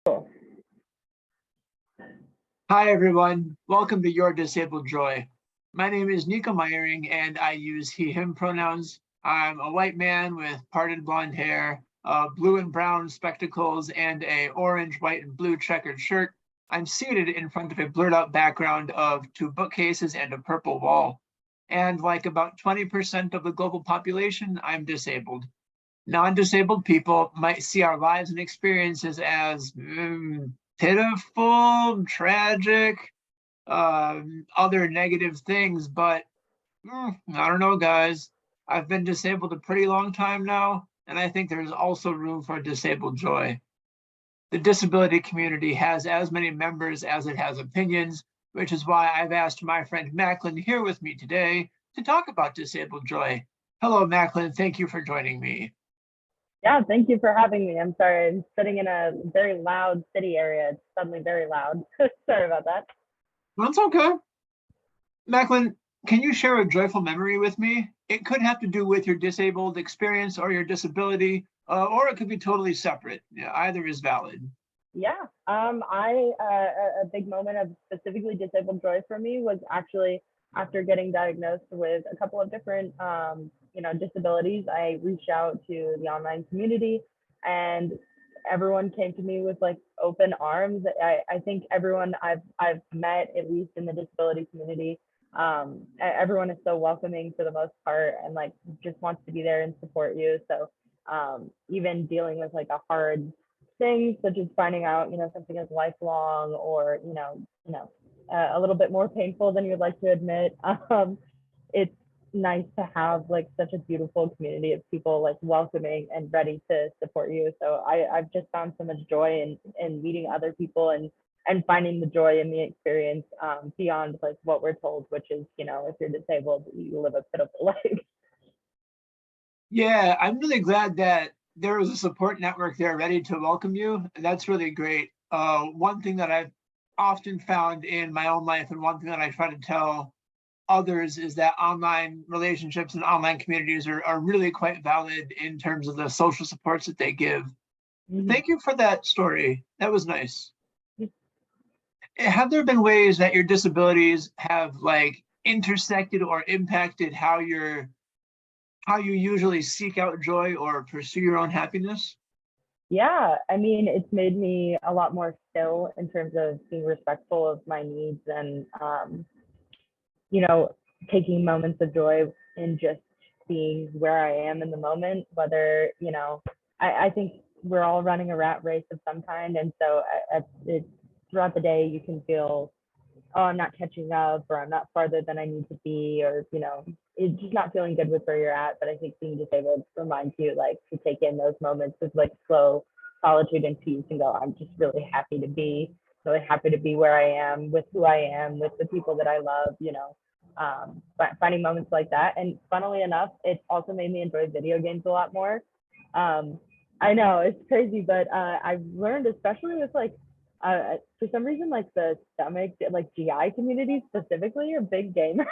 Cool. Hi, everyone. Welcome to Your Disabled Joy. My name is Nico and I use he, him pronouns. I'm a white man with parted blonde hair, blue and brown spectacles, and a orange, white, and blue checkered shirt. I'm seated in front of a blurred out background of two bookcases and a purple wall. And like about 20% of the global population, I'm disabled. Non-disabled people might see our lives and experiences as pitiful, tragic, other negative things, but I don't know, guys. I've been disabled a pretty long time now, and I think there's also room for disabled joy. The disability community has as many members as it has opinions, which is why I've asked my friend Macklin here with me today to talk about disabled joy. Hello, Macklin. Thank you for joining me. Yeah, thank you for having me. I'm sorry, I'm sitting in a very loud city area. It's suddenly very loud. Sorry about that. That's okay. Macklin, can you share a joyful memory with me? It could have to do with your disabled experience or your disability, or it could be totally separate. Yeah, either is valid. Yeah, a big moment of specifically disabled joy for me was actually after getting diagnosed with a couple of different, disabilities. I reached out to the online community, and everyone came to me with like open arms. I think everyone I've met, at least in the disability community, everyone is so welcoming for the most part, and like just wants to be there and support you. So even dealing with like a hard things such as finding out, something is lifelong, or, a little bit more painful than you'd like to admit. It's nice to have like such a beautiful community of people like welcoming and ready to support you. So I've just found so much joy in meeting other people and finding the joy in the experience, beyond like what we're told, which is, if you're disabled, you live a pitiful life. Yeah, I'm really glad that there was a support network there ready to welcome you. That's really great. One thing that I've often found in my own life, and one thing that I try to tell others, is that online relationships and online communities are really quite valid in terms of the social supports that they give. Mhm. Thank you for that story. That was nice. Have there been ways that your disabilities have like intersected or impacted how you usually seek out joy or pursue your own happiness? Yeah, I mean, it's made me a lot more still in terms of being respectful of my needs, and you know, taking moments of joy in just being where I am in the moment. Whether, I think we're all running a rat race of some kind. And so throughout the day, you can feel, oh, I'm not catching up, or I'm not farther than I need to be, or, it's just not feeling good with where you're at. But I think being disabled reminds you like to take in those moments with like slow solitude and peace and go, I'm just really happy to be where I am with who I am, with the people that I love, but finding moments like that. And funnily enough, it's also made me enjoy video games a lot more. Um, I know it's crazy, but I've learned, especially with like, for some reason, like the stomach, like GI community specifically, are big gamers.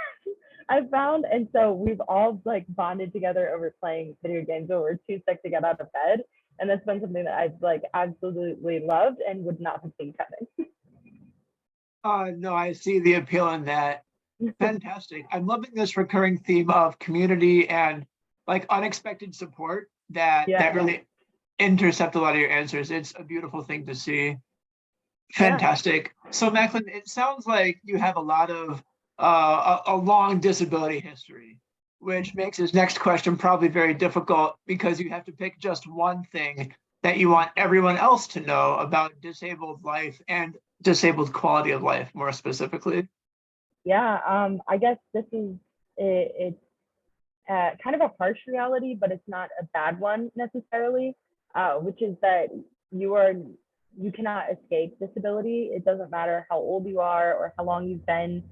I've found, and so we've all like bonded together over playing video games. So we're too sick to get out of bed, and that's been something that I've like absolutely loved and would not have seen No, I see the appeal in that. coming. Fantastic. I'm loving this recurring theme of community and like unexpected support that Yeah, really intercept a lot of your answers. It's a beautiful thing to see. yeah. Fantastic. So Macklin, it sounds like you have a lot of a long disability history, which makes this next question probably very difficult because you have to pick just one thing that you want everyone else to know about disabled life and disabled quality of life, more specifically. Yeah, I guess this is it's kind of a harsh reality, but it's not a bad one necessarily, which is that you are you cannot escape disability. It doesn't matter how old you are or how long you've been,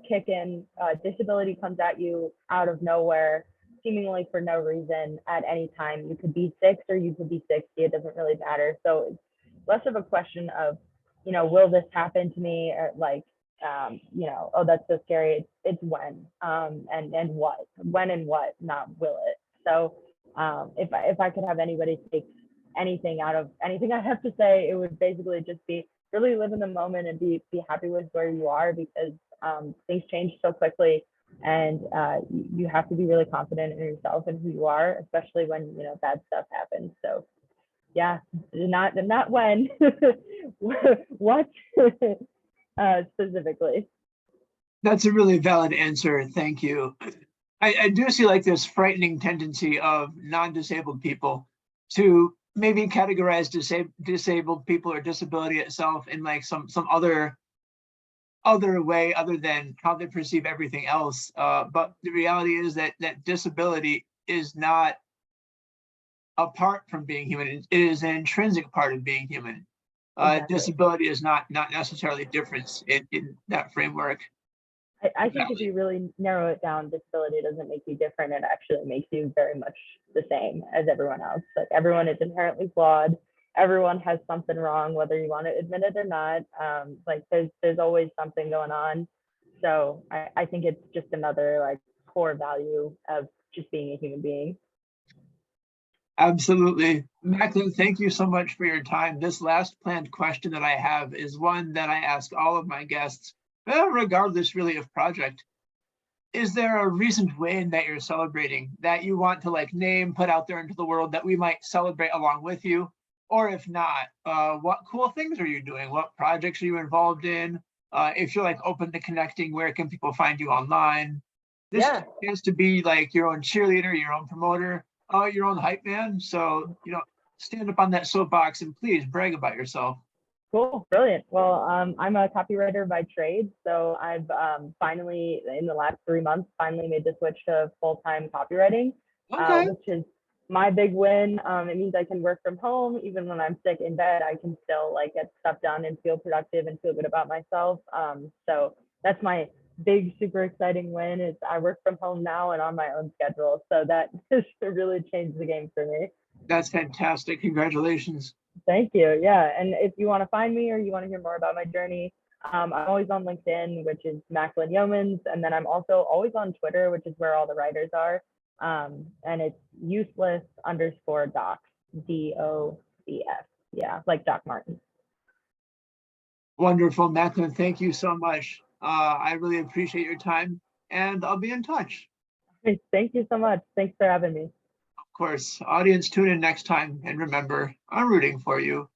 kicking. Disability comes at you out of nowhere, seemingly for no reason at any time. You could be six or you could be 60. It doesn't really matter. So it's less of a question of, will this happen to me? Or like, oh, that's so scary. It's when, and what, when and what, not will it. So if I could have anybody take anything out of anything I have to say. It would basically just be really live in the moment and be happy with where you are, because things change so quickly, and you have to be really confident in yourself and who you are, especially when bad stuff happens. So yeah, not when, what specifically. That's a really valid answer. Thank you. I do see like this frightening tendency of non-disabled people to maybe categorize disabled people or disability itself in like some other way other than how they perceive everything else. But the reality is that disability is not apart from being human. It is an intrinsic part of being human. Exactly. Disability is not necessarily difference in that framework. I think if Exactly. you really narrow it down, disability doesn't make you different. It actually makes you very much the same as everyone else. Like, everyone is inherently flawed. Everyone has something wrong, whether you want to admit it or not. Like, there's always something going on. So I think it's just another like core value of just being a human being. Absolutely. Macklin, thank you so much for your time. This last planned question that I have is one that I ask all of my guests, regardless really of project. Is there a recent win that you're celebrating that you want to like name, put out there into the world that we might celebrate along with you? Or if not, what cool things are you doing? What projects are you involved in? If you're like open to connecting, where can people find you online? This Yeah, is to be like your own cheerleader, your own promoter, your own hype man. So, stand up on that soapbox and please brag about yourself. cool, brilliant. Well, I'm a copywriter by trade, so I've finally, in the last 3 months, finally made the switch to full-time copywriting, Okay. which is my big win. It means I can work from home even when I'm sick in bed. I can still like get stuff done and feel productive and feel good about myself. So that's my big, super exciting win. Is I work from home now and on my own schedule. So that has really changed the game for me. That's fantastic. Congratulations. Thank you. Yeah. And if you want to find me or you want to hear more about my journey, I'm always on LinkedIn, which is Macklin Yeomans. And then I'm also always on Twitter, which is where all the writers are. And it's useless_docs, DOCS. Yeah, like Doc Martin. Wonderful, Macklin. Thank you so much. I really appreciate your time, and I'll be in touch. Thank you so much. Thanks for having me. Of course, audience, tune in next time, and remember, I'm rooting for you.